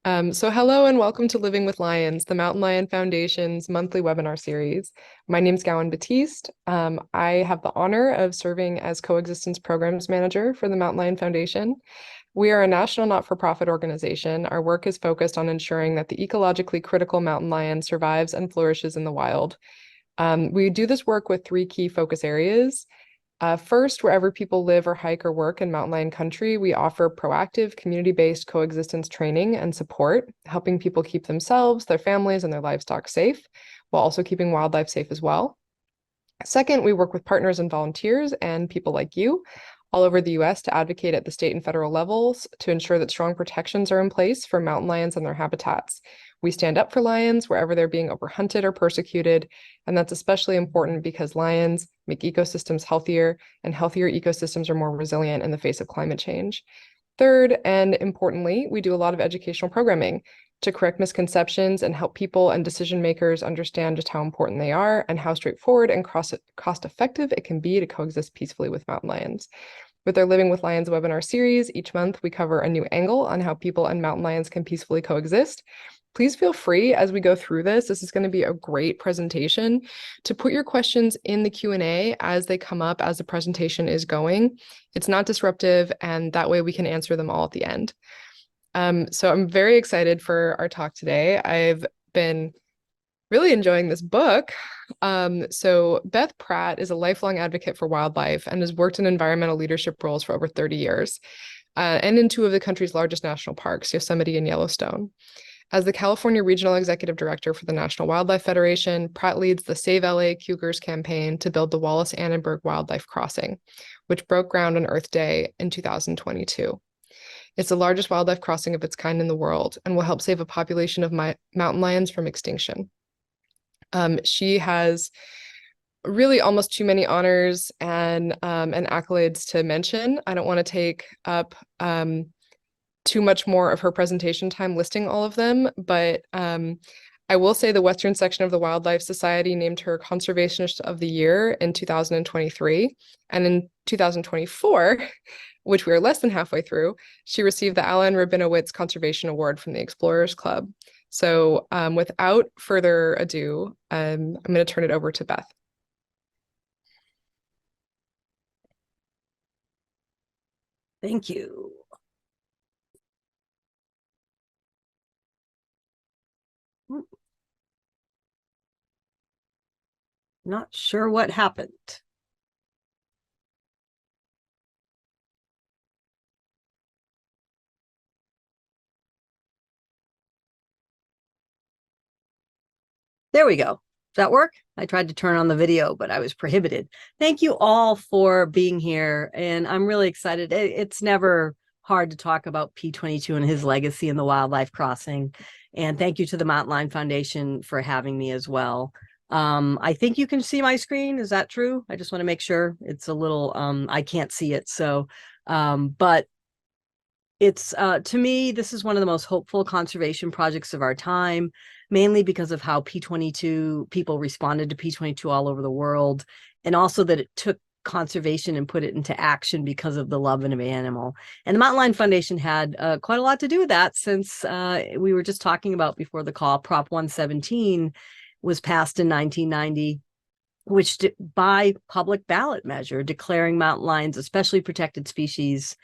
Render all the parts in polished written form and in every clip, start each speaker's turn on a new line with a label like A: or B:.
A: So hello and welcome to Living with Lions, the Mountain Lion Foundation's monthly webinar series. My name is Gowan Batiste. I have the honor of serving as Coexistence Programs Manager for the Mountain Lion Foundation. We are a national not-for-profit organization. Our work is focused on ensuring that the ecologically critical mountain lion survives and flourishes in the wild. We do this work with three key focus areas. First, wherever people live or hike or work in mountain lion country, we offer proactive community-based coexistence training and support, helping people keep themselves, their families, and their livestock safe, while also keeping wildlife safe as well. Second, we work with partners and volunteers and people like you all over the US to advocate at the state and federal levels to ensure that strong protections are in place for mountain lions and their habitats. We stand up for lions wherever they're being overhunted or persecuted, and that's especially important because lions make ecosystems healthier, and healthier ecosystems are more resilient in the face of climate change. Third, and importantly, we do a lot of educational programming to correct misconceptions and help people and decision makers understand just how important they are and how straightforward and cost-effective it can be to coexist peacefully with mountain lions. With our Living with Lions webinar series, each month we cover a new angle on how people and mountain lions can peacefully coexist. Please feel free as we go through this. This is going to be a great presentation to put your questions in the Q&A as they come up as the presentation is going. It's not disruptive, and that way we can answer them all at the end. So I'm very excited for our talk today. I've been really enjoying this book. So Beth Pratt is a lifelong advocate for wildlife and has worked in environmental leadership roles for over 30 years, and in two of the country's largest national parks, Yosemite and Yellowstone. As the California Regional Executive Director for the National Wildlife Federation, Pratt leads the Save LA Cougars campaign to build the Wallis Annenberg Wildlife Crossing, which broke ground on Earth Day in 2022. It's the largest wildlife crossing of its kind in the world and will help save a population of mountain lions from extinction. She has really almost too many honors and accolades to mention. I don't want to take up too much more of her presentation time listing all of them, but I will say the Western section of the Wildlife Society named her Conservationist of the Year in 2023, and in 2024, which we are less than halfway through, she received the Alan Rabinowitz Conservation Award from the Explorers Club. So without further ado, I'm going to turn it over to Beth.
B: Thank you. Not sure what happened. There we go. Does that work? I tried to turn on the video, but I was prohibited. Thank you all for being here. And I'm really excited. It's never hard to talk about P22 and his legacy in the wildlife crossing. And thank you to the Mountain Lion Foundation for having me as well. I think you can see my screen. Is that true? I just want to make sure. It's a little, I can't see it. So, but it's, to me, this is one of the most hopeful conservation projects of our time, mainly because of how P22 people responded to P22 all over the world, and also that it took conservation and put it into action because of the love of an animal. And the Mountain Lion Foundation had quite a lot to do with that, since we were just talking about before the call, Prop 117 was passed in 1990, which by public ballot measure, declaring mountain lions especially protected species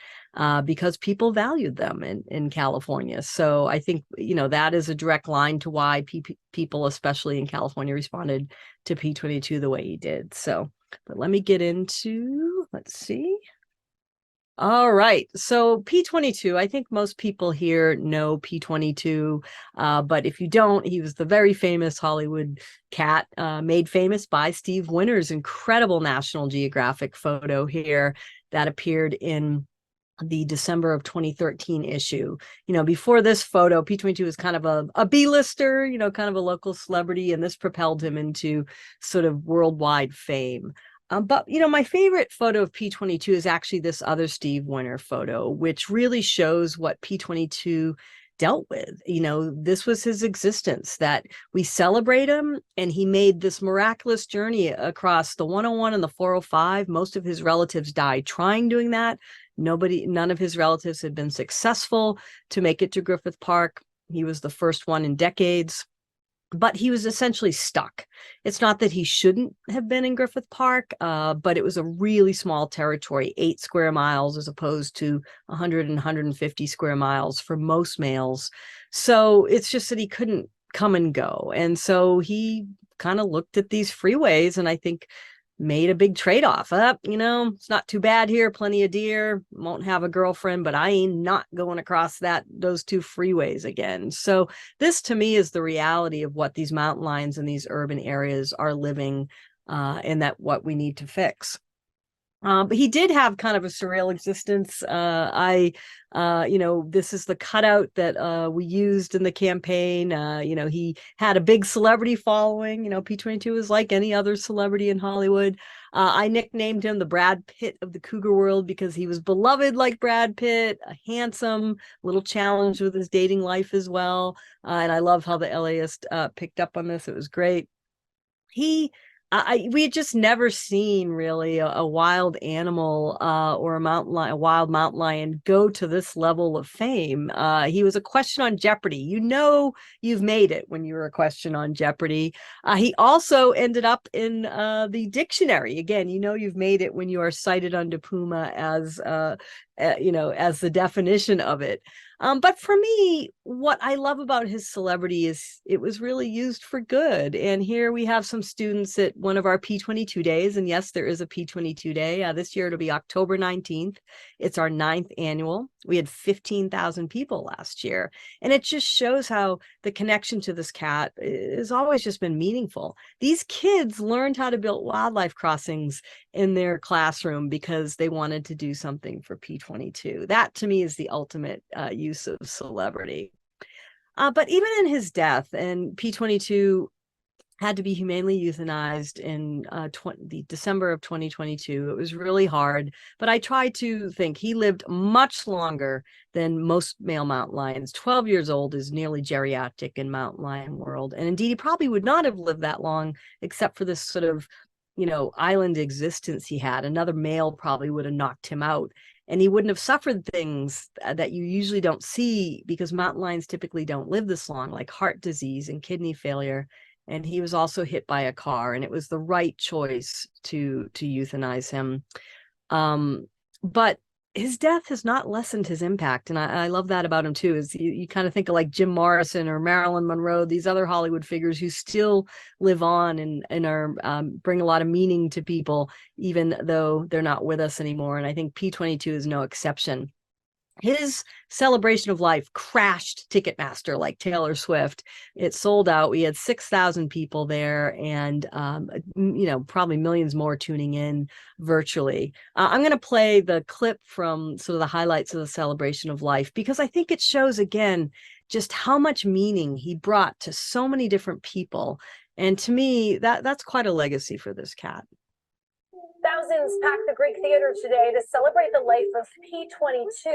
B: because people valued them in California. So I think, that is a direct line to why people, especially in California, responded to P22 the way he did. So, but let me get into, let's see. All right. So P22, I think most people here know P22, but if you don't, he was the very famous Hollywood cat made famous by Steve Winter's incredible National Geographic photo here that appeared in the December of 2013 issue. Before this photo, P22 was kind of a B-lister, kind of a local celebrity, and this propelled him into sort of worldwide fame. But, my favorite photo of P22 is actually this other Steve Winter photo, which really shows what P22 dealt with. This was his existence, that we celebrate him, and he made this miraculous journey across the 101 and the 405. Most of his relatives died trying doing that. None of his relatives had been successful to make it to Griffith Park. He was the first one in decades, but he was essentially stuck. It's not that he shouldn't have been in Griffith Park, but it was a really small territory, 8 square miles as opposed to 100 and 150 square miles for most males. So it's just that he couldn't come and go. And so he kind of looked at these freeways and I think made a big trade-off. It's not too bad here, plenty of deer, won't have a girlfriend, but I ain't not going across those 2 freeways again. So this to me is the reality of what these mountain lions in these urban areas are living, and that what we need to fix. But he did have kind of a surreal existence. This is the cutout that we used in the campaign. He had a big celebrity following. P-22 is like any other celebrity in Hollywood. I nicknamed him the Brad Pitt of the cougar world because he was beloved like Brad Pitt, a handsome, little challenge with his dating life as well. And I love how the LAist picked up on this. It was great. We had just never seen really a wild animal or a wild mountain lion go to this level of fame. He was a question on Jeopardy. You've made it when you were a question on Jeopardy. He also ended up in the dictionary. Again, you've made it when you are cited under Puma as as the definition of it. But for me, what I love about his celebrity is it was really used for good. And here we have some students at one of our P22 days. And yes, there is a P22 day. This year it'll be October 19th. It's our 9th annual. We had 15,000 people last year. And it just shows how the connection to this cat has always just been meaningful. These kids learned how to build wildlife crossings in their classroom because they wanted to do something for P22. That to me is the ultimate use of celebrity. But even in his death, and P22 had to be humanely euthanized in the December of 2022. It was really hard, but I try to think he lived much longer than most male mountain lions. 12 years old is nearly geriatric in mountain lion world. And indeed, he probably would not have lived that long except for this sort of, island existence he had. Another male probably would have knocked him out. And he wouldn't have suffered things that you usually don't see because mountain lions typically don't live this long, like heart disease and kidney failure. And he was also hit by a car, and it was the right choice to euthanize him. But his death has not lessened his impact, and I love that about him too. Is you kind of think of like Jim Morrison or Marilyn Monroe, these other Hollywood figures who still live on and are bring a lot of meaning to people, even though they're not with us anymore. And I think P22 is no exception. His celebration of life crashed Ticketmaster like Taylor Swift. It sold out. We had 6,000 people there and, probably millions more tuning in virtually. I'm going to play the clip from sort of the highlights of the celebration of life because I think it shows again just how much meaning he brought to so many different people. And to me, that's quite a legacy for this cat.
C: Thousands packed the Greek Theater today to celebrate the life of P22,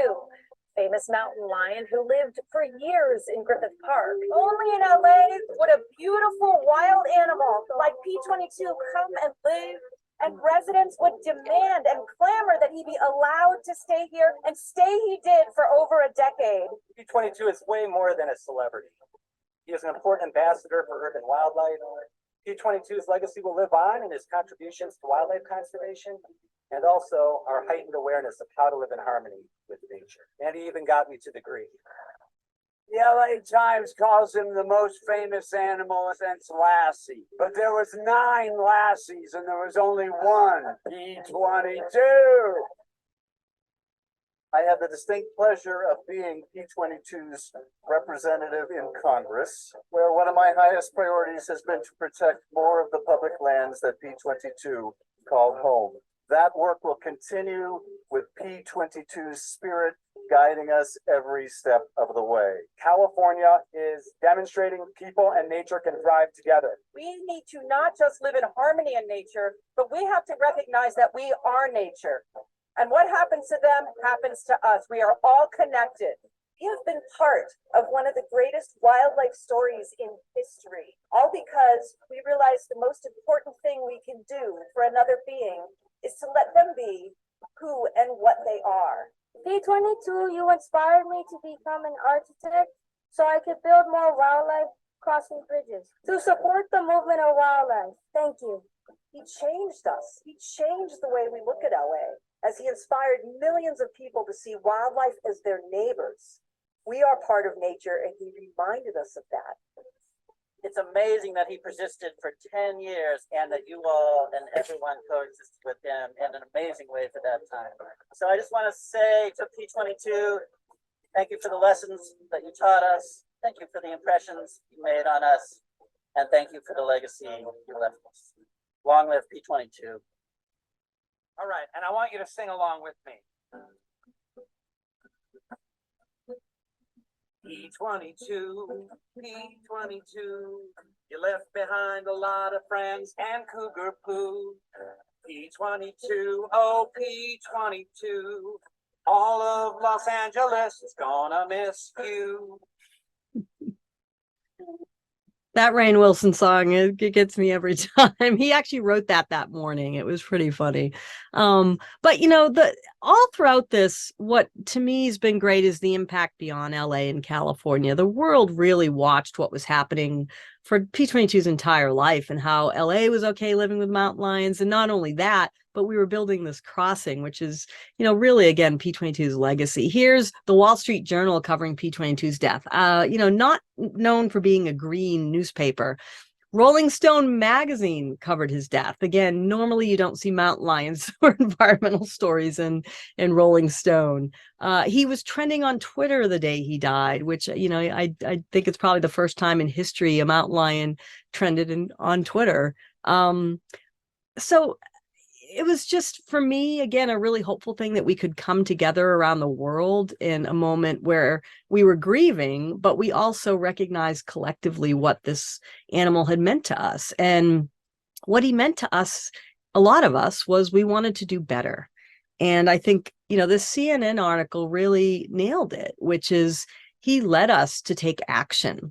C: famous mountain lion who lived for years in Griffith Park. Only in LA would a beautiful wild animal like P22 come and live, and residents would demand and clamor that he be allowed to stay here, and stay he did for over a decade.
D: P22 is way more than a celebrity. He is an important ambassador for urban wildlife. P22's legacy will live on in his contributions to wildlife conservation and also our heightened awareness of how to live in harmony with nature. And he even got me to the Greek. The LA Times calls him the most famous animal since Lassie. But there was 9 Lassies and there was only one P22. I have the distinct pleasure of being P22's representative in Congress, where one of my highest priorities has been to protect more of the public lands that P22 called home. That work will continue with P22's spirit guiding us every step of the way. California is demonstrating people and nature can thrive together.
C: We need to not just live in harmony in nature, but we have to recognize that we are nature. And what happens to them happens to us. We are all connected. We have been part of one of the greatest wildlife stories in history, all because we realize the most important thing we can do for another being is to let them be who and what they are.
E: P22, you inspired me to become an architect
C: so I could build more wildlife crossing bridges to support the movement of wildlife. Thank you. He changed us. He changed the way we look at LA as he inspired millions of people to see wildlife as their neighbors. We are part of nature, and he reminded us of that.
E: It's amazing that he persisted for 10 years and that you all and everyone coexisted with him in an amazing way for that time. So I just want to say to P22, thank you for the lessons that you taught us. Thank you for the impressions you made on us. And thank you for the legacy you left us. Long live P22.
D: All right, and I want you to sing along with me. P22, P22, you left behind a lot of friends and cougar poo. P22, oh P22, all of Los Angeles is gonna miss you.
B: That Rainn Wilson song, it gets me every time. He actually wrote that morning. It was pretty funny. But you know, all throughout this, what to me has been great is the impact beyond LA and California. The world really watched what was happening for P22's entire life and how LA was okay living with mountain lions. And not only that, but we were building this crossing, which is, you know, really, again, P22's legacy. Here's the Wall Street Journal covering P22's death. You know, not known for being a green newspaper. Rolling Stone magazine covered his death. Again, normally you don't see mountain lions or environmental stories in Rolling Stone. He was trending on Twitter the day he died, which, you know, I think it's probably the first time in history a mountain lion trended on Twitter. So it was just, for me, again, a really hopeful thing that we could come together around the world in a moment where we were grieving, but we also recognized collectively what this animal had meant to us. And what he meant to us, a lot of us, was we wanted to do better. And I think, you know, this CNN article really nailed it, which is he led us to take action.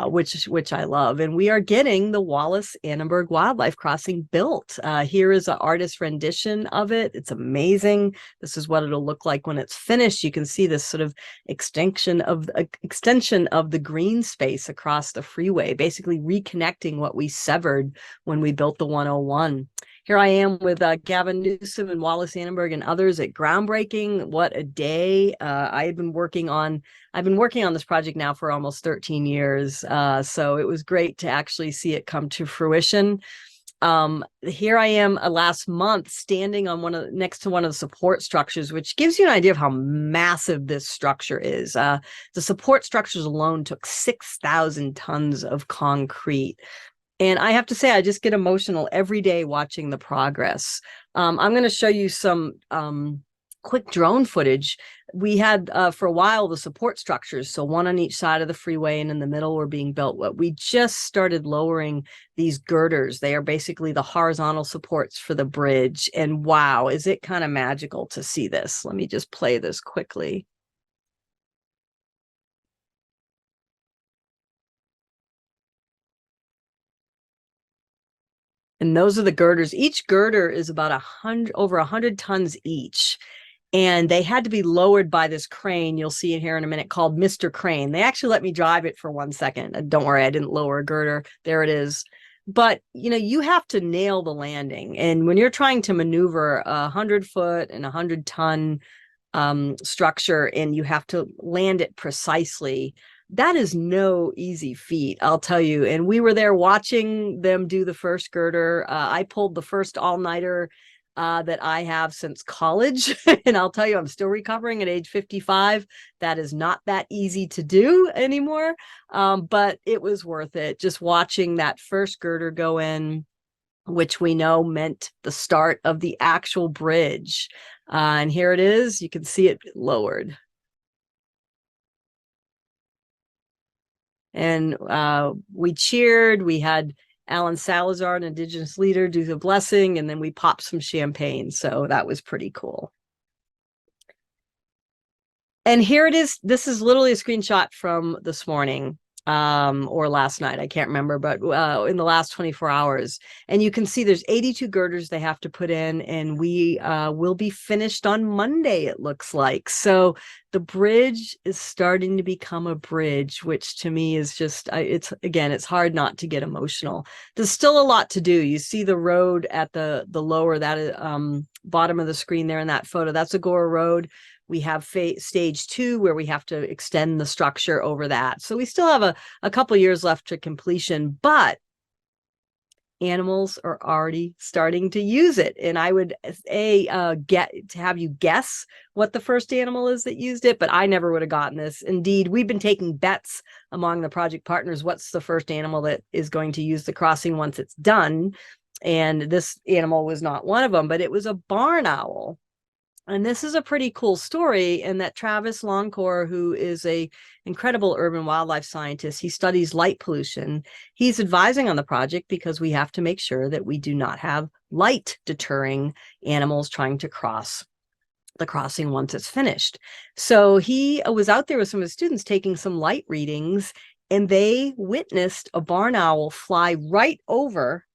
B: Which I love. And we are getting the Wallis Annenberg Wildlife Crossing built. Here is an artist rendition of it. It's amazing. This is what it'll look like when it's finished. You can see this sort of extension of the green space across the freeway, basically reconnecting what we severed when we built the 101. Here I am with Gavin Newsom and Wallis Annenberg and others at groundbreaking. What a day. I've been working on this project now for almost 13 years. So it was great to actually see it come to fruition. Here I am last month standing on next to one of the support structures, which gives you an idea of how massive this structure is. The support structures alone took 6,000 tons of concrete. And I have to say, I just get emotional every day watching the progress. I'm going to show you some quick drone footage. We had for a while the support structures, so one on each side of the freeway and in the middle were being built. What we just started lowering these girders. They are basically the horizontal supports for the bridge. And wow, is it kind of magical to see this? Let me just play this quickly. And those are the girders. Each girder is about over 100 tons each. And they had to be lowered by this crane. You'll see it here in a minute, called Mr. Crane. They actually let me drive it for 1 second. Don't worry, I didn't lower a girder. There it is. But, you know, you have to nail the landing. And when you're trying to maneuver a 100-foot and 100-ton structure, and you have to land it precisely, that is no easy feat, I'll tell you. And we were there watching them do the first girder. I pulled the first all-nighter that I have since college. And I'll tell you, I'm still recovering at age 55. That is not that easy to do anymore. But it was worth it. Just watching that first girder go in, which we know meant the start of the actual bridge. And here it is. You can see it lowered. And we cheered. We had Alan Salazar, an Indigenous leader, do the blessing, and then we popped some champagne. So that was pretty cool. And here it is. This is literally a screenshot from this morning. or last night, I can't remember, but in the last 24 hours. And you can see there's 82 girders they have to put in, and we will be finished on Monday, it looks like. So the bridge is starting to become a bridge, which to me is just, it's hard not to get emotional. There's still a lot to do. You see the road at the lower, that bottom of the screen there in that photo, that's Agora Road. We have stage 2 where we have to extend the structure over that. So we still have a couple years left to completion, but animals are already starting to use it. And I would get to have you guess what the first animal is that used it, but I never would have gotten this. Indeed, we've been taking bets among the project partners. What's the first animal that is going to use the crossing once it's done? And this animal was not one of them, but it was a barn owl. And this is a pretty cool story in that Travis Longcore, who is a incredible urban wildlife scientist, he studies light pollution. He's advising on the project because we have to make sure that we do not have light deterring animals trying to cross the crossing once it's finished. So he was out there with some of his students taking some light readings, and they witnessed a barn owl fly right over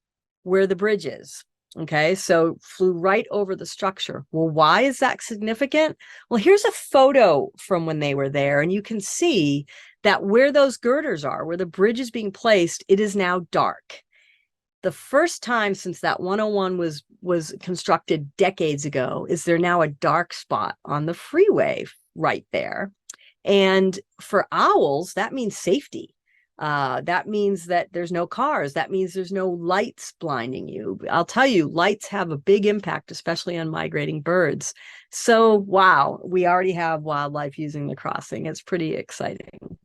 B: where the bridge is. Okay, so flew right over the structure. Well, why is that significant? Well, here's a photo from when they were there, and you can see that where those girders are, where the bridge is being placed, it is now dark. The first time since that 101 was constructed decades ago, is there now a dark spot on the freeway right there. And for owls, that means safety. That means that there's no cars. That means there's no lights blinding you. I'll tell you, lights have a big impact, especially on migrating birds. So, wow, we already have wildlife using the crossing. It's pretty exciting.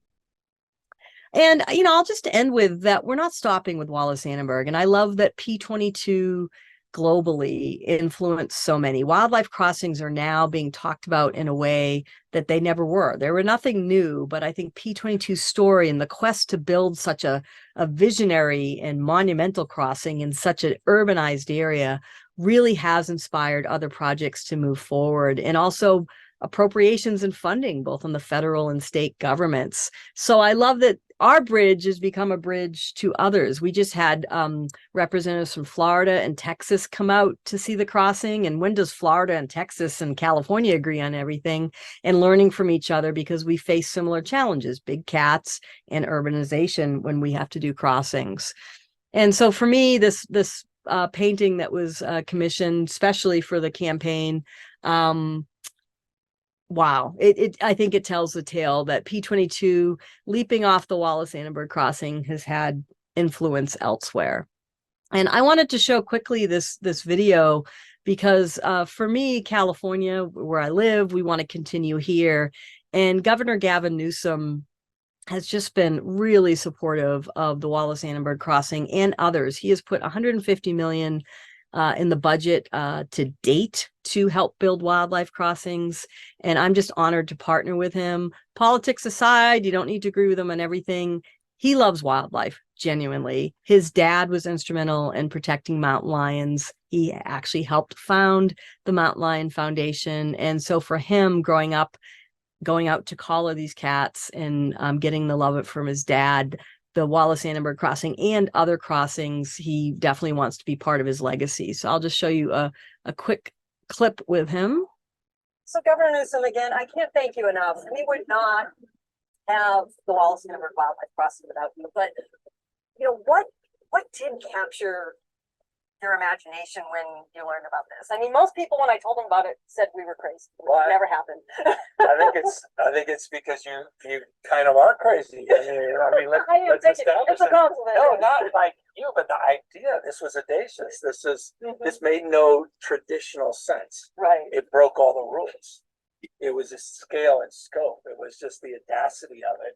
B: And, I'll just end with that. We're not stopping with Wallis Annenberg. And I love that P22 globally influence so many. Wildlife crossings are now being talked about in a way that they never were. They were nothing new, but I think P22's story and the quest to build such a visionary and monumental crossing in such an urbanized area really has inspired other projects to move forward, and also appropriations and funding, both on the federal and state governments. So I love that our bridge has become a bridge to others. We just had representatives from Florida and Texas come out to see the crossing. And when does Florida and Texas and California agree on everything? And learning from each other, because we face similar challenges, big cats and urbanization when we have to do crossings. And so for me, this painting that was commissioned especially for the campaign, wow, I think it tells the tale that P22 leaping off the Wallis Annenberg crossing has had influence elsewhere. And I wanted to show quickly this video because for me, California, where I live, we want to continue here. And Governor Gavin Newsom has just been really supportive of the Wallis Annenberg crossing and others. He has put $150 million in the budget to date to help build wildlife crossings. And I'm just honored to partner with him. Politics aside, you don't need to agree with him on everything. He loves wildlife, genuinely. His dad was instrumental in protecting mountain lions. He actually helped found the Mountain Lion Foundation. And so for him, growing up, going out to collar these cats and getting the love from his dad, the Wallis Annenberg crossing and other crossings, he definitely wants to be part of his legacy. So I'll just show you a quick clip with him.
C: So Governor Newsom, again, I can't thank you enough. We would not have the Wallis Annenberg Wildlife Crossing without you. But what did capture your imagination when you learned about this? I mean, most people, when I told them about it, said we were crazy. Well, it never happened.
D: I think it's because you kind of are crazy. Let's establish
C: it's a compliment.
D: No, not like you, but the idea. This was audacious. This made no traditional sense.
C: Right.
D: It broke all the rules. It was a scale and scope. It was just the audacity of it.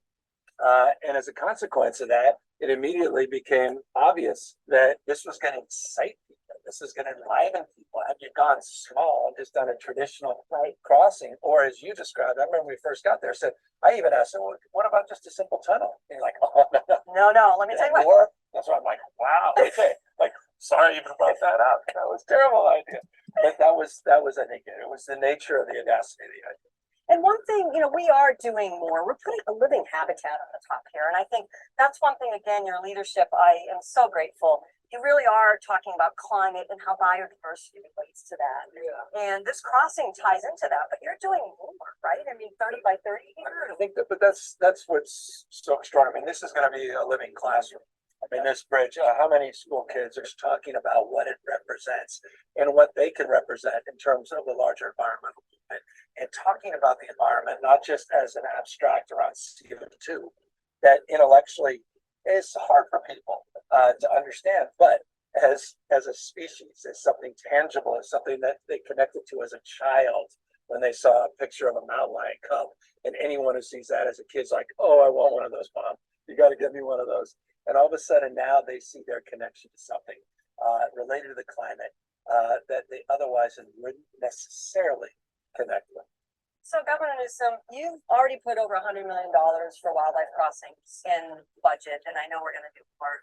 D: And as a consequence of that, it immediately became obvious that this was going to excite people. This is going to enliven people. Had you gone small and just done a traditional crossing, or as you described, I remember when we first got there, said, I even asked him, what about just a simple tunnel? And you're like, oh,
C: no, let me tell you what.
D: That's why I'm like, wow, okay. Like, sorry you brought that up. That was a terrible idea. But that was, I think, it was the nature of the audacity of the idea.
C: And one thing, we are doing more. We're putting a living habitat on the top here. And I think that's one thing, again, your leadership, I am so grateful. You really are talking about climate and how biodiversity relates to that. Yeah. And this crossing ties into that, but you're doing more, right? I mean, 30 by 30 here.
F: I think that, but that's what's so extraordinary. I mean, this is going to be a living classroom. I mean, this bridge, how many school kids are talking about what it represents and what they can represent in terms of the larger environmental movement, and talking about the environment, not just as an abstract around CO2 that intellectually is hard for people to understand, but as a species, as something tangible, as something that they connected to as a child when they saw a picture of a mountain lion cub. And anyone who sees that as a kid's like, oh, I want one of those, Mom. You got to get me one of those. And all of a sudden now they see their connection to something related to the climate that they otherwise wouldn't necessarily connect with.
C: So Governor Newsom, you've already put over $100 million for wildlife crossings in budget, and I know we're going to do more.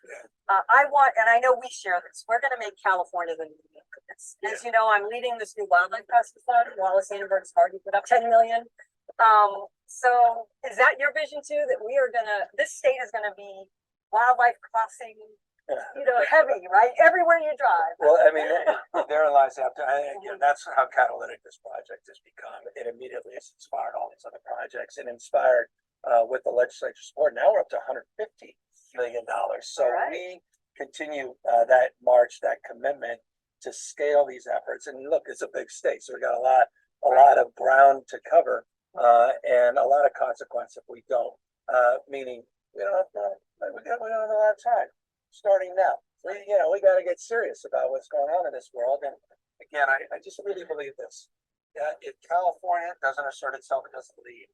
C: And I know we share this, we're going to make California the new Memphis. As you know, I'm leading this new wildlife crossing fund. Wallis Annenberg's already put up 10 million. So is that your vision too, that this state is going to be wildlife crossing, heavy, right? Everywhere you drive.
F: Well, I mean, therein lies after. Again, that's how catalytic this project has become. It immediately has inspired all these other projects and inspired with the legislature support. Now we're up to $150 million. So we continue that march, that commitment to scale these efforts. And look, it's a big state, so we got a lot of ground to cover and a lot of consequence if we don't. Meaning, we don't have a lot of time. Starting now, we got to get serious about what's going on in this world. And again, I just really believe this: if California doesn't assert itself, it doesn't lead,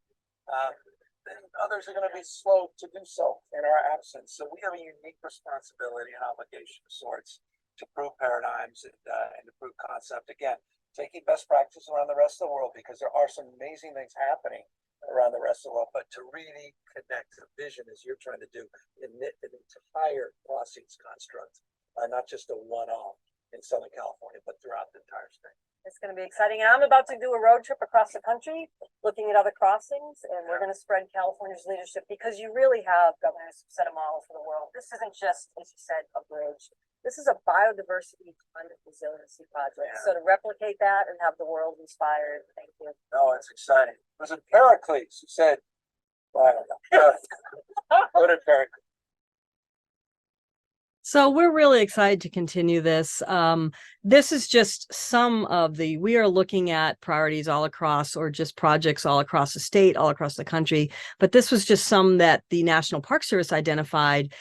F: then others are going to be slow to do so in our absence. So we have a unique responsibility and obligation of sorts to prove paradigms and to prove concept. Again, taking best practices around the rest of the world, because there are some amazing things happening around the rest of the world, but to really connect the vision as you're trying to do in an entire crossings construct, not just a one-off in Southern California, but throughout the entire state.
C: It's going to be exciting. And I'm about to do a road trip across the country looking at other crossings, and we're going to spread California's leadership, because you really have, Governor, set a model for the world. This isn't just, as you said, a bridge. This is a biodiversity climate resiliency project. Yeah. So to replicate that and have the world inspired, thank you.
F: No, it's exciting. It was Pericles who said, well, I don't know. What did Pericles?
B: So we're really excited to continue this. This is just some of we are looking at priorities all across, or just projects all across the state, all across the country. But this was just some that the National Park Service identified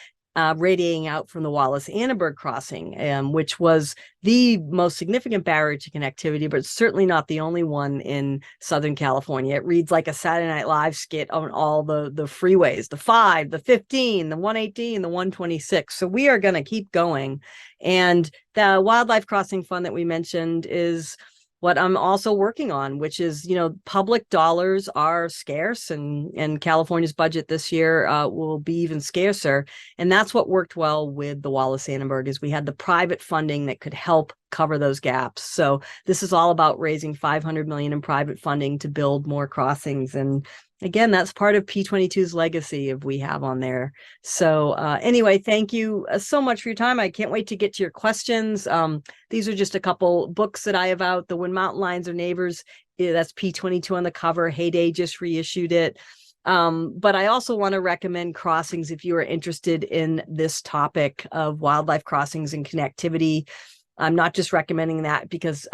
B: radiating out from the Wallis Annenberg crossing, which was the most significant barrier to connectivity, but certainly not the only one in Southern California. It reads like a Saturday Night Live skit on all the freeways, the 5, the 15, the 118, the 126. So we are going to keep going. And the Wildlife Crossing Fund that we mentioned is what I'm also working on, which is, public dollars are scarce, and California's budget this year will be even scarcer. And that's what worked well with the Wallis Annenberg, is we had the private funding that could help cover those gaps. So this is all about raising $500 million in private funding to build more crossings. And again, that's part of P22's legacy if we have on there. So anyway, thank you so much for your time. I can't wait to get to your questions. These are just a couple books that I have out. The When Mountain Lions Are Neighbors, that's P22 on the cover. Heyday just reissued it. But I also want to recommend Crossings if you are interested in this topic of wildlife crossings and connectivity. I'm not just recommending that because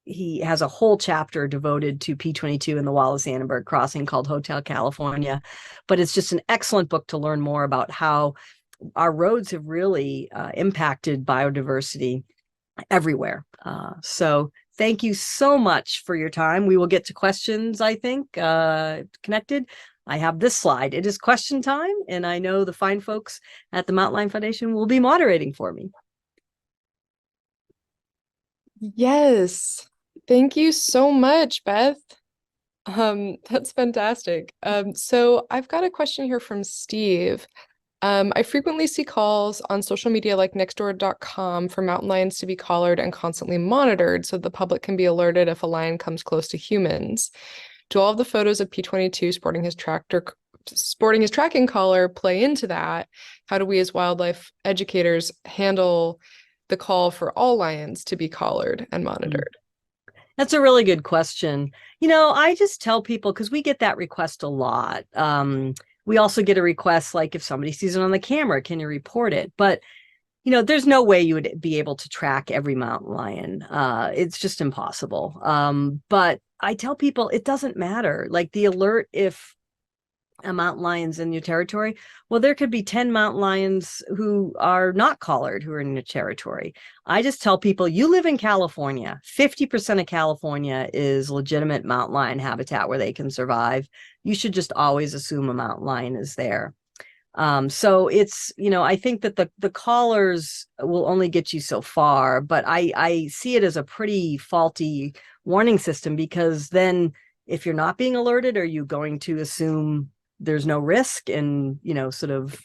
B: he has a whole chapter devoted to P22 and the Wallis Annenberg crossing called Hotel California. But it's just an excellent book to learn more about how our roads have really impacted biodiversity everywhere. So thank you so much for your time. We will get to questions, I think, connected. I have this slide. It is question time, and I know the fine folks at the Mountain Lion Foundation will be moderating for me.
A: Yes. Thank you so much, Beth. That's fantastic. So I've got a question here from Steve. I frequently see calls on social media like nextdoor.com for mountain lions to be collared and constantly monitored so the public can be alerted if a lion comes close to humans. Do all of the photos of P22 sporting his tracking collar play into that? How do we as wildlife educators handle the call for all lions to be collared and monitored?
B: That's a really good question. I just tell people, because we get that request a lot. We also get a request like, if somebody sees it on the camera, can you report it? But there's no way you would be able to track every mountain lion. It's just impossible. But I tell people it doesn't matter. Like the alert, if a mountain lion's in your territory, well, there could be 10 mountain lions who are not collared who are in your territory. I just tell people, you live in California. 50% of California is legitimate mountain lion habitat where they can survive. You should just always assume a mountain lion is there. So it's, I think that the collars will only get you so far, but I see it as a pretty faulty warning system, because then if you're not being alerted, are you going to assume there's no risk and, sort of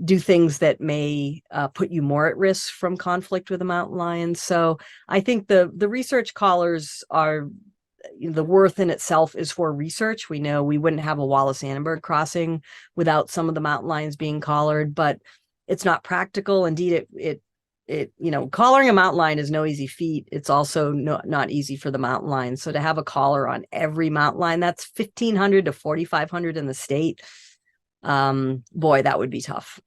B: do things that may put you more at risk from conflict with a mountain lion? So I think the research collars are, the worth in itself is for research. We know we wouldn't have a Wallis Annenberg crossing without some of the mountain lions being collared, but it's not practical. Indeed, collaring a mountain lion is no easy feat. It's also not easy for the mountain lion. So to have a collar on every mountain lion, that's 1,500 to 4,500 in the state. Boy, that would be tough.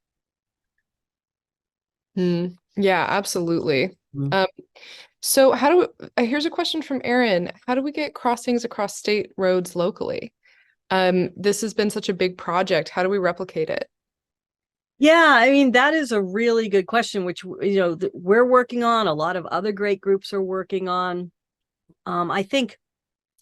A: Yeah, absolutely.
B: Mm.
A: So here's a question from Erin. How do we get crossings across state roads locally? This has been such a big project. How do we replicate it?
B: Yeah, I mean, that is a really good question, which, we're working on. A lot of other great groups are working on. I think,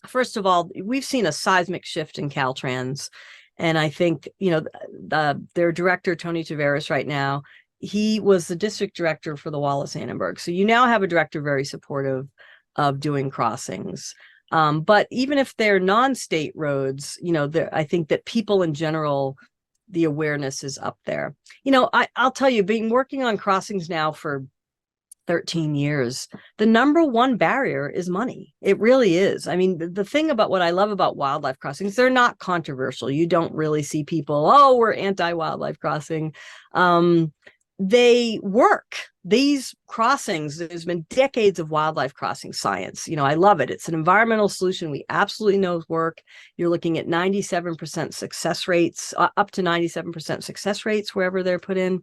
B: first of all, we've seen a seismic shift in Caltrans. And I think, their director, Tony Taveras, right now, he was the district director for the Wallis Annenberg. So you now have a director very supportive of doing crossings. But even if they're non-state roads, I think that people in general, the awareness is up there. I'll tell you, being working on crossings now for 13 years, the number one barrier is money. It really is. I mean, the thing about what I love about wildlife crossings, they're not controversial. You don't really see people, oh, we're anti-wildlife crossing. They work. These crossings, there's been decades of wildlife crossing science. I love it. It's an environmental solution we absolutely know work. You're looking at 97% success rates, up to 97% success rates wherever they're put in.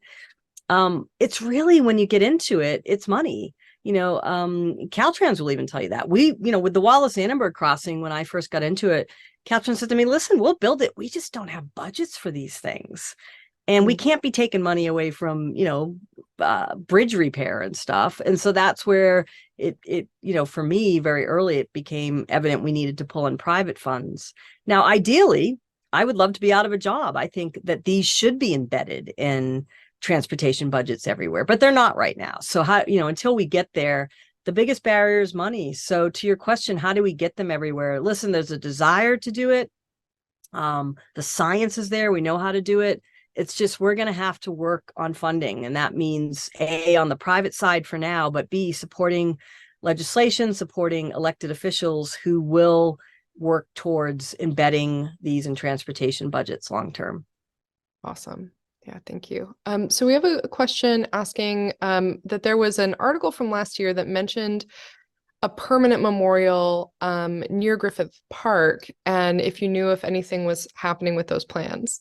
B: It's really, when you get into it, it's money. Caltrans will even tell you that. With the Wallis Annenberg crossing, when I first got into it, Caltrans said to me, listen, we'll build it. We just don't have budgets for these things. And we can't be taking money away from, bridge repair and stuff. And so that's where it, for me, very early, it became evident we needed to pull in private funds. Now, ideally, I would love to be out of a job. I think that these should be embedded in transportation budgets everywhere, but they're not right now. So until we get there, the biggest barrier is money. So to your question, how do we get them everywhere? Listen, there's a desire to do it. The science is there. We know how to do it. It's just, we're going to have to work on funding. And that means A, on the private side for now, but B, supporting legislation, supporting elected officials who will work towards embedding these in transportation budgets long-term.
A: Awesome. Yeah, thank you. So we have a question asking that there was an article from last year that mentioned a permanent memorial near Griffith Park, and if you knew if anything was happening with those plans.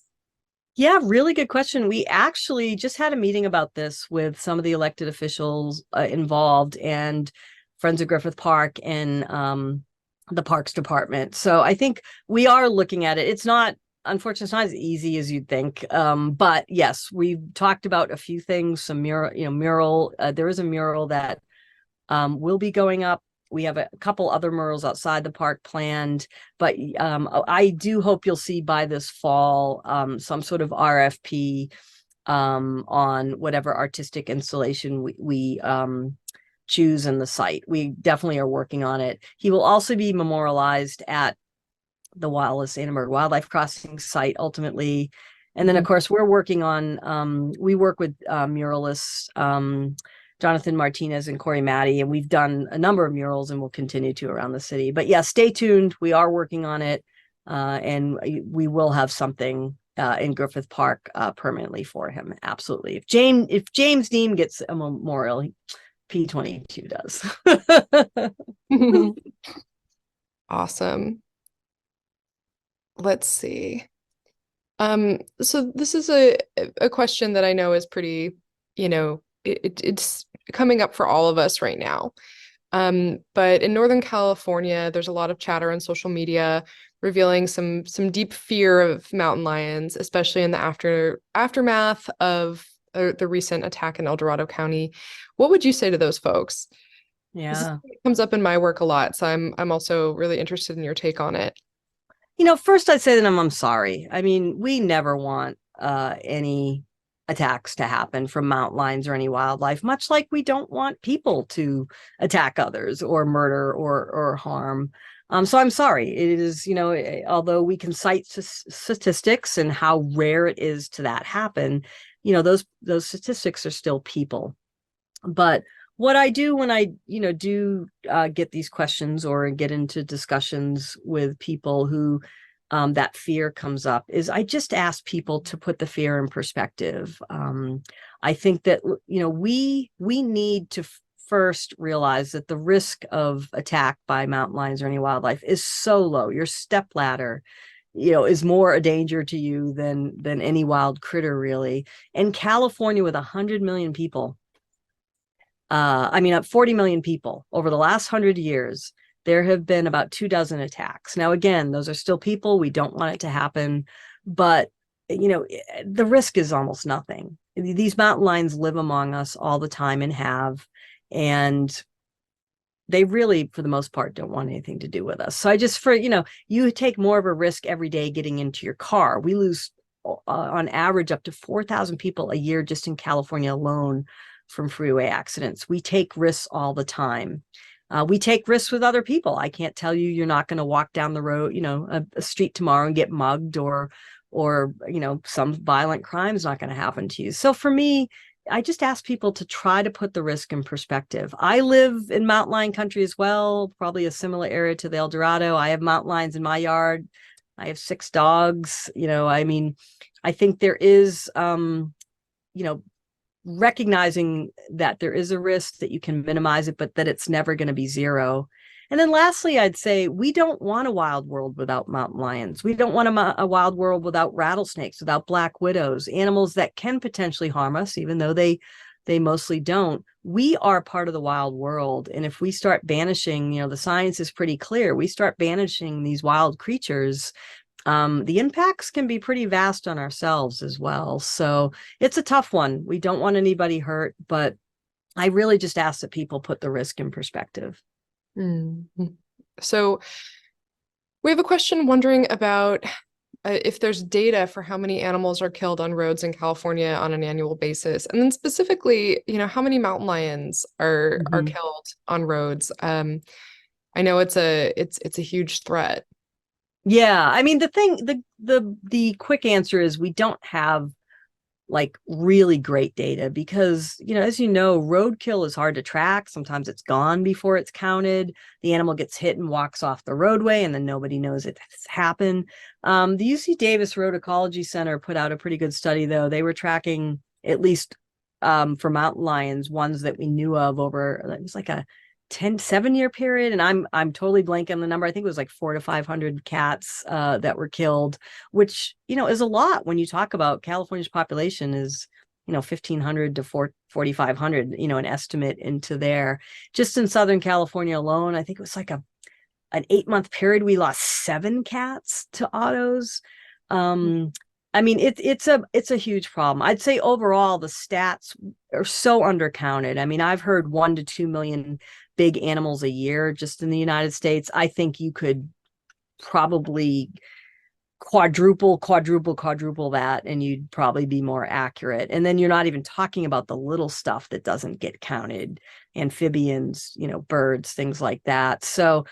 B: Yeah, really good question. We actually just had a meeting about this with some of the elected officials involved and Friends of Griffith Park and the Parks Department. So I think we are looking at it. It's not, unfortunately, it's not as easy as you'd think. But yes, we've talked about a few things, some mural. There is a mural that will be going up. We have a couple other murals outside the park planned, but I do hope you'll see by this fall some sort of RFP on whatever artistic installation we choose in the site. We definitely are working on it. He will also be memorialized at the Wallis Annenberg Wildlife Crossing site ultimately. And then, of course, we're working on, we work with muralists, Jonathan Martinez and Corey Matty, and we've done a number of murals and we'll continue to around the city. But yeah, stay tuned. We are working on it, and we will have something in Griffith Park permanently for him. Absolutely. If James Dean gets a memorial, P22 does.
A: Awesome. Let's see. So this is a question that I know is pretty, it's coming up for all of us right now. But in Northern California, there's a lot of chatter on social media revealing some deep fear of mountain lions, especially in the aftermath of the recent attack in El Dorado County. What would you say to those folks?
B: Yeah.
A: This comes up in my work a lot, so I'm also really interested in your take on it.
B: First I'd say that I'm sorry. I mean, we never want any attacks to happen from mountain lions or any wildlife, much like we don't want people to attack others or murder or harm. So I'm sorry. It is, although we can cite statistics and how rare it is to that happen, those statistics are still people. But what I do when I, do get these questions or get into discussions with people who that fear comes up is I just ask people to put the fear in perspective. I think that, we need to first realize that the risk of attack by mountain lions or any wildlife is so low. Your stepladder, is more a danger to you than any wild critter, really. And California, with 100 million people, 40 million people over the last 100 years, there have been about 24 attacks. Now, again, those are still people. We don't want it to happen, but the risk is almost nothing. These mountain lions live among us all the time and they really, for the most part, don't want anything to do with us. So you take more of a risk every day getting into your car. We lose on average up to 4,000 people a year just in California alone from freeway accidents. We take risks all the time. We take risks with other people. I can't tell you you're not going to walk down the road, a street tomorrow and get mugged or some violent crime is not going to happen to you. So for me, I just ask people to try to put the risk in perspective. I live in mountain lion country as well, probably a similar area to the El Dorado. I have mountain lions in my yard. I have 6 dogs. I think there is, recognizing that there is a risk, that you can minimize it, but that it's never going to be zero. And then lastly, I'd say we don't want a wild world without mountain lions. We don't want a wild world without rattlesnakes, without black widows, animals that can potentially harm us, even though they mostly don't. We are part of the wild world. And if we start banishing, the science is pretty clear, we start banishing these wild creatures, the impacts can be pretty vast on ourselves as well. So it's a tough one. We don't want anybody hurt, but I really just ask that people put the risk in perspective.
A: Mm-hmm. So we have a question wondering about if there's data for how many animals are killed on roads in California on an annual basis, and then specifically, how many mountain lions are killed on roads. I know it's a huge threat.
B: Yeah, the quick answer is we don't have like really great data because, as roadkill is hard to track. Sometimes it's gone before it's counted. The animal gets hit and walks off the roadway and then nobody knows it's happened. The UC Davis Road Ecology Center put out a pretty good study, though. They were tracking, at least for mountain lions, ones that we knew of over, it was like a 7-year period, and I'm totally blank on the number. I think it was like 400 to 500 cats that were killed, which is a lot when you talk about California's population is 1,500 to 4,500. An estimate into there. Just in Southern California alone, I think it was like an 8-month period. We lost 7 cats to autos. It's a huge problem. I'd say overall the stats are so undercounted. I've heard 1 to 2 million big animals a year just in the United States. I think you could probably quadruple that and you'd probably be more accurate. And then you're not even talking about the little stuff that doesn't get counted, amphibians, birds, things like that. So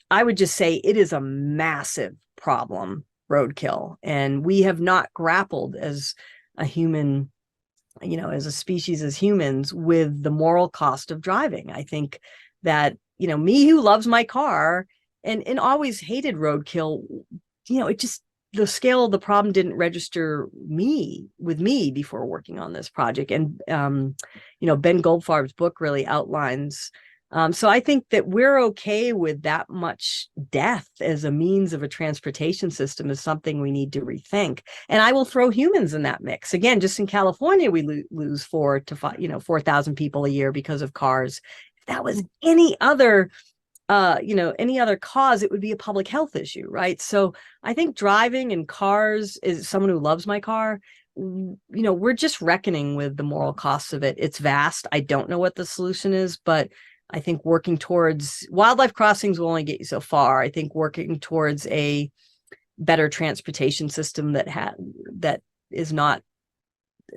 B: I would just say it is a massive problem. roadkill. And we have not grappled as a human, as a species, as humans, with the moral cost of driving. I think that, me who loves my car and always hated roadkill, it just, the scale of the problem didn't register with me before working on this project. And, Ben Goldfarb's book really outlines. So I think that we're okay with that much death as a means of a transportation system is something we need to rethink. And I will throw humans in that mix. Again, just in California, we lose 4,000 people a year because of cars. If that was any other cause, it would be a public health issue, right? So I think driving and cars, is someone who loves my car, we're just reckoning with the moral costs of it. It's vast. I don't know what the solution is, but I think working towards wildlife crossings will only get you so far. I think working towards a better transportation system that is not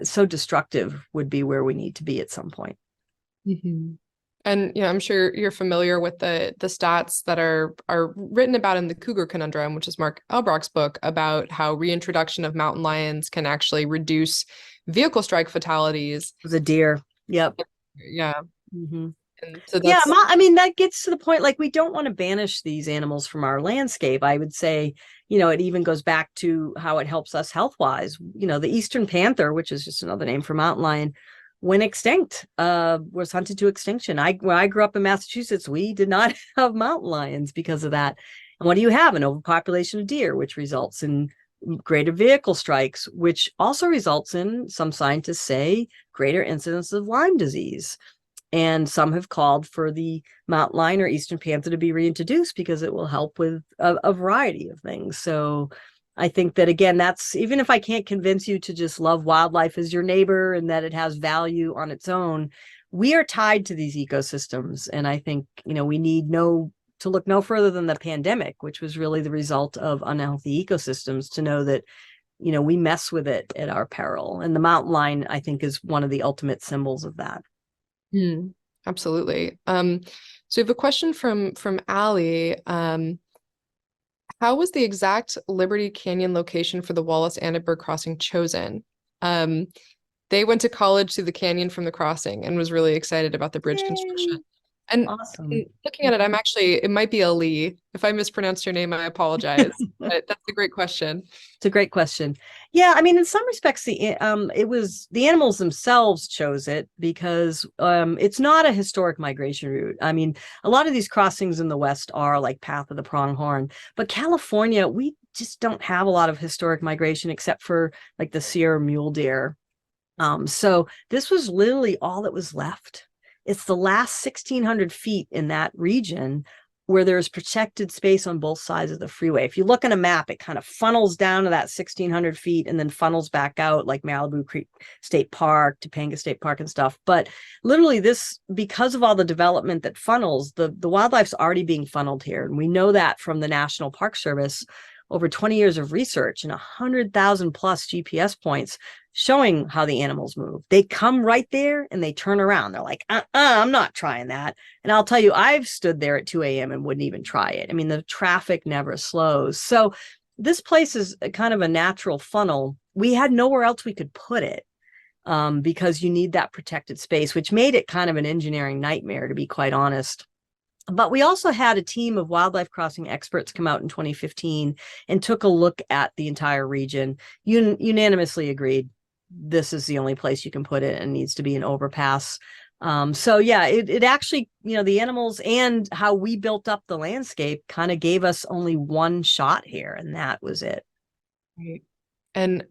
B: so destructive would be where we need to be at some point.
A: Mm-hmm. And I'm sure you're familiar with the stats that are written about in the Cougar Conundrum, which is Mark Elbrock's book, about how reintroduction of mountain lions can actually reduce vehicle strike fatalities.
B: It was a deer. Yep.
A: Yeah.
B: Mm-hmm.
A: And so
B: that gets to the point, like, we don't want to banish these animals from our landscape. I would say, it even goes back to how it helps us health-wise. The eastern panther, which is just another name for mountain lion, went extinct, was hunted to extinction. When I grew up in Massachusetts, we did not have mountain lions because of that. And what do you have? An overpopulation of deer, which results in greater vehicle strikes, which also results in, some scientists say, greater incidence of Lyme disease. And some have called for the mountain lion or eastern panther to be reintroduced because it will help with a variety of things. So I think that, again, that's, even if I can't convince you to just love wildlife as your neighbor and that it has value on its own, we are tied to these ecosystems. And I think, we need to look no further than the pandemic, which was really the result of unhealthy ecosystems, to know that, we mess with it at our peril. And the mountain lion, I think, is one of the ultimate symbols of that.
A: Absolutely. So we have a question from Allie. How was the exact Liberty Canyon location for the Wallis Annenberg Crossing chosen? They went to college through the canyon from the crossing and was really excited about the bridge construction. And
B: awesome.
A: Looking at it, it might be Ali. If I mispronounced your name, I apologize. But that's a great question.
B: It's a great question. Yeah, in some respects, it was the animals themselves chose it because it's not a historic migration route. A lot of these crossings in the West are like Path of the Pronghorn, but California, we just don't have a lot of historic migration except for like the Sierra mule deer. So this was literally all that was left. It's the last 1,600 feet in that region where there's protected space on both sides of the freeway. If you look on a map, it kind of funnels down to that 1,600 feet and then funnels back out, like Malibu Creek State Park, Topanga State Park and stuff. But literally because of all the development that funnels, the wildlife's already being funneled here. And we know that from the National Park Service, over 20 years of research and 100,000 plus GPS points showing how the animals move. They come right there and they turn around. They're like, I'm not trying that. And I'll tell you, I've stood there at 2 a.m. and wouldn't even try it. The traffic never slows. So this place is kind of a natural funnel. We had nowhere else we could put it because you need that protected space, which made it kind of an engineering nightmare, to be quite honest. But we also had a team of wildlife crossing experts come out in 2015 and took a look at the entire region. Unanimously agreed, this is the only place you can put it and needs to be an overpass. So yeah, it actually, the animals and how we built up the landscape kind of gave us only one shot here, and that was it.
A: Right. And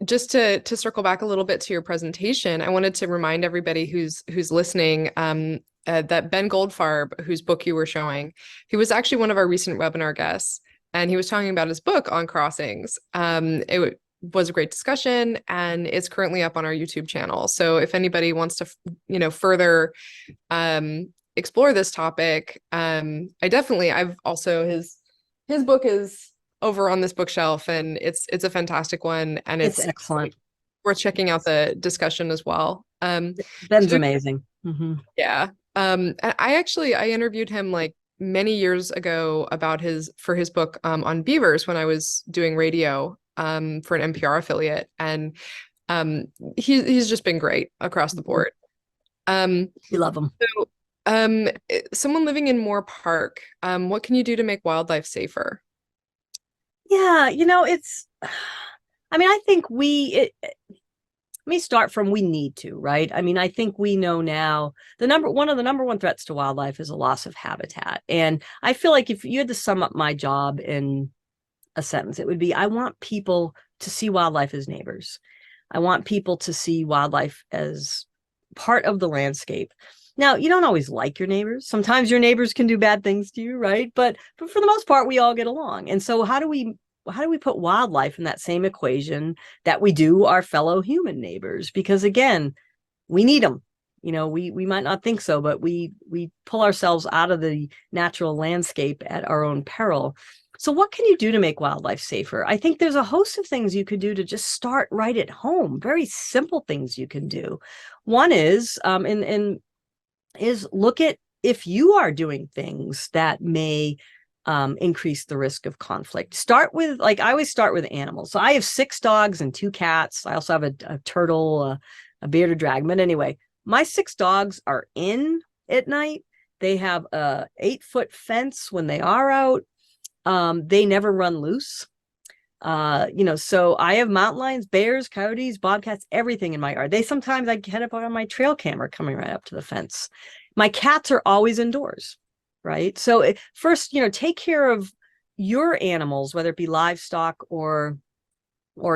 A: just to circle back a little bit to your presentation, I wanted to remind everybody who's listening that Ben Goldfarb, whose book you were showing, he was actually one of our recent webinar guests, and he was talking about his book on crossings. It was a great discussion, and it's currently up on our YouTube channel. So if anybody wants to, further explore this topic, I've also his book is over on this bookshelf, and it's a fantastic one, and it's
B: excellent.
A: Worth checking out the discussion as well.
B: Ben's amazing. Mm-hmm.
A: Yeah. And I interviewed him like many years ago about for his book on beavers when I was doing radio for an NPR affiliate, and he's just been great across the board.
B: We love them.
A: So, someone living in Moore Park, what can you do to make wildlife safer?
B: Yeah, it's, I mean, I think let me start from we need to, right? I mean, I think we know now one of the number one threats to wildlife is a loss of habitat. And I feel like if you had to sum up my job in a sentence, it would be, I want people to see wildlife as neighbors. I want people to see wildlife as part of the landscape. Now, you don't always like your neighbors. Sometimes your neighbors can do bad things to you, right? But for the most part, we all get along. And so how do we put wildlife in that same equation that we do our fellow human neighbors? Because again, we need them. We might not think so, but we pull ourselves out of the natural landscape at our own peril. So what can you do to make wildlife safer? I think there's a host of things you could do to just start right at home. Very simple things you can do. One is, is look at if you are doing things that may increase the risk of conflict. Start with, I always start with animals. So I have 6 dogs and 2 cats. I also have a turtle, a bearded dragon. But anyway, my 6 dogs are in at night. They have a 8-foot fence when they are out. They never run loose. So I have mountain lions, bears, coyotes, bobcats, everything in my yard. Sometimes I get up on my trail camera coming right up to the fence. My cats are always indoors, right? So first, take care of your animals, whether it be livestock or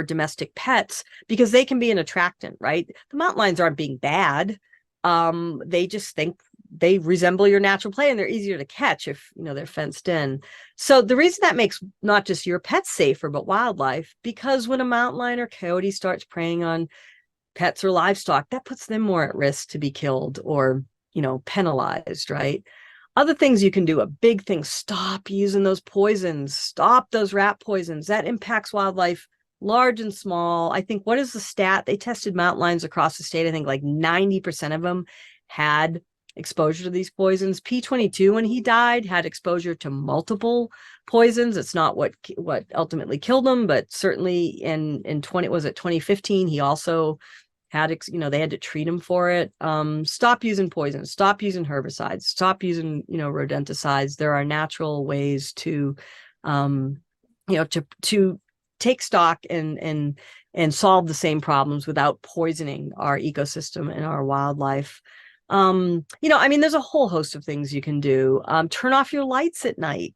B: domestic pets, because they can be an attractant, right? The mountain lions aren't being bad. They just think they resemble your natural prey and they're easier to catch if they're fenced in. So the reason that makes not just your pets safer, but wildlife, because when a mountain lion or coyote starts preying on pets or livestock, that puts them more at risk to be killed or penalized, right? Other things you can do, a big thing, stop using those poisons, stop those rat poisons. That impacts wildlife large and small. I think, what is the stat? They tested mountain lions across the state. I think like 90% of them had exposure to these poisons. P22, when he died, had exposure to multiple poisons. It's not what ultimately killed him, but certainly in 2015, he also had, they had to treat him for it. Stop using poisons, stop using herbicides, stop using, rodenticides. There are natural ways to, to take stock and solve the same problems without poisoning our ecosystem and our wildlife. There's a whole host of things you can do. Turn off your lights at night.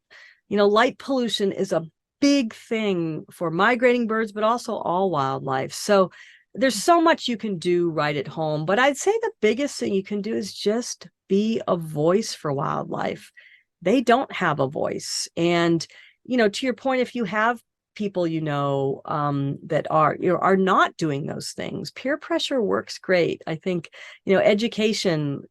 B: Light pollution is a big thing for migrating birds, but also all wildlife. So there's so much you can do right at home, but I'd say the biggest thing you can do is just be a voice for wildlife. They don't have a voice. And, to your point, if you have people that are not doing those things, peer pressure works great. I think education,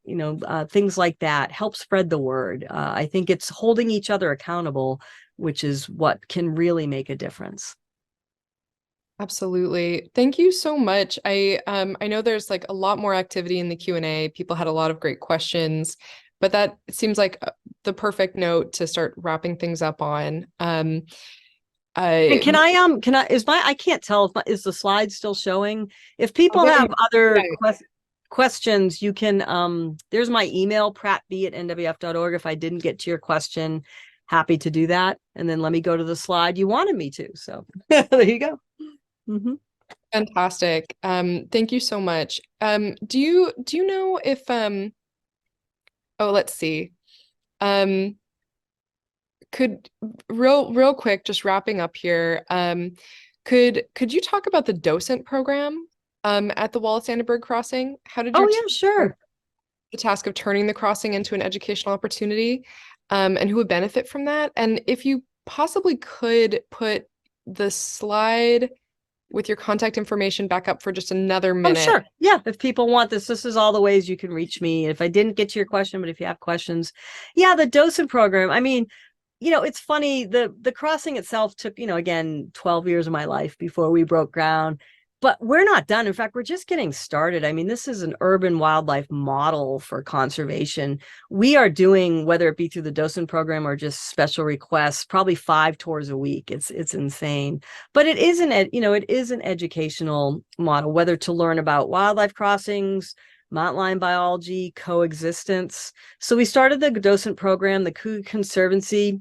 B: things like that help spread the word. I think it's holding each other accountable, which is what can really make a difference.
A: Absolutely. Thank you so much. I know there's like a lot more activity in the Q&A. People had a lot of great questions, but that seems like the perfect note to start wrapping things up on. And
B: I can't tell is the slide still showing? If people have other questions, you can, there's my email, prattb@nwf.org. If I didn't get to your question, happy to do that. And then let me go to the slide you wanted me to. So there you go. Mm-hmm.
A: Fantastic. Thank you so much. Do you know if let's see. Could real quick, just wrapping up here, could you talk about the docent program at the Wallis Annenberg Crossing? How did your
B: sure.
A: The task of turning the crossing into an educational opportunity, and who would benefit from that? And if you possibly could put the slide with your contact information back up for just another minute.
B: Oh, sure. Yeah. If people want this is all the ways you can reach me. If I didn't get to your question, but if you have questions, the docent program. I mean, it's funny, the crossing itself took, again, 12 years of my life before we broke ground. But we're not done. In fact, we're just getting started. I mean, this is an urban wildlife model for conservation. We are doing, whether it be through the docent program or just special requests, probably 5 tours a week. It's insane. But it is it is an educational model, whether to learn about wildlife crossings, mountain lion biology, coexistence. So we started the docent program, the Cougar Conservancy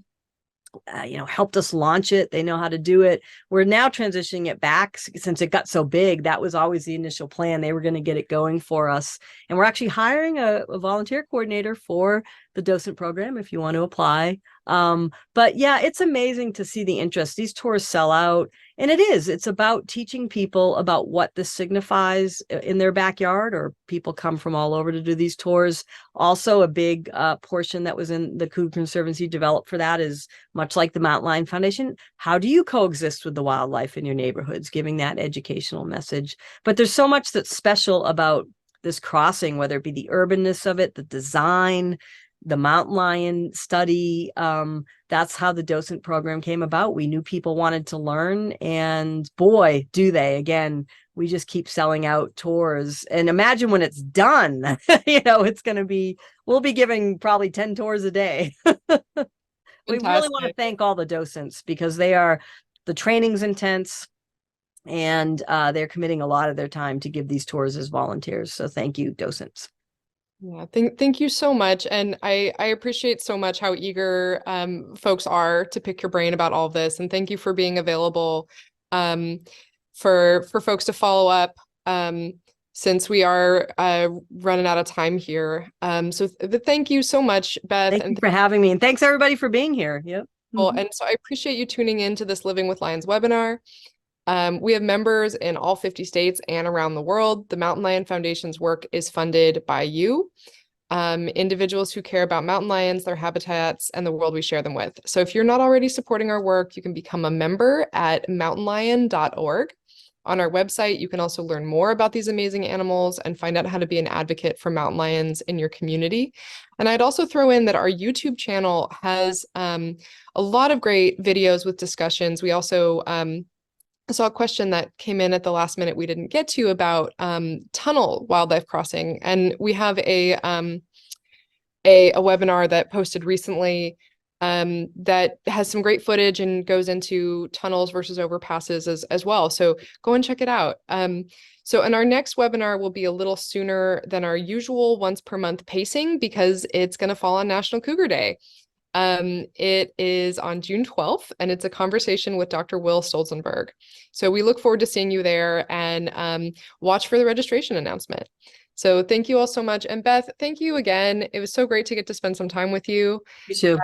B: helped us launch it. They know how to do it. We're now transitioning it back since it got so big. That was always the initial plan. They were going to get it going for us. And we're actually hiring a volunteer coordinator for the docent program if you want to apply. But yeah, it's amazing to see the interest. These tours sell out. And it's about teaching people about what this signifies in their backyard, or people come from all over to do these tours. Also, a big portion that was in the Cougar Conservancy developed for that is, much like the Mountain Lion Foundation, how do you coexist with the wildlife in your neighborhoods, giving that educational message. But there's so much that's special about this crossing, whether it be the urbanness of it, the design, the mountain lion study. That's how the docent program came about. We knew people wanted to learn, and boy, do they. Again, we just keep selling out tours. And imagine when it's done, it's going to be, we'll be giving probably 10 tours a day. We really want to thank all the docents, because the training's intense, and they're committing a lot of their time to give these tours as volunteers. So thank you, docents.
A: Yeah, thank you so much. And I appreciate so much how eager folks are to pick your brain about all of this. And thank you for being available for folks to follow up since we are running out of time here. So thank you so much, Beth.
B: Thank you for having me. And thanks everybody for being here. Yep.
A: And so I appreciate you tuning in to this Living with Lions webinar. We have members in all 50 states and around the world. The Mountain Lion Foundation's work is funded by you, individuals who care about mountain lions, their habitats, and the world we share them with. So if you're not already supporting our work, you can become a member at mountainlion.org. On our website, you can also learn more about these amazing animals and find out how to be an advocate for mountain lions in your community. And I'd also throw in that our YouTube channel has a lot of great videos with discussions. We also I saw a question that came in at the last minute we didn't get to about tunnel wildlife crossing, and we have a webinar that posted recently that has some great footage and goes into tunnels versus overpasses as well. So go and check it out. So in our next webinar will be a little sooner than our usual once per month pacing, because it's going to fall on National Cougar Day. It is on June 12th, and it's a conversation with Dr. Will Stolzenberg. So we look forward to seeing you there, and watch for the registration announcement. So thank you all so much. And Beth, thank you again. It was so great to get to spend some time with you.
B: You too.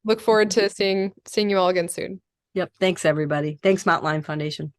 A: Look forward to seeing you all again soon.
B: Yep. Thanks, everybody. Thanks, Mountain Lion Foundation.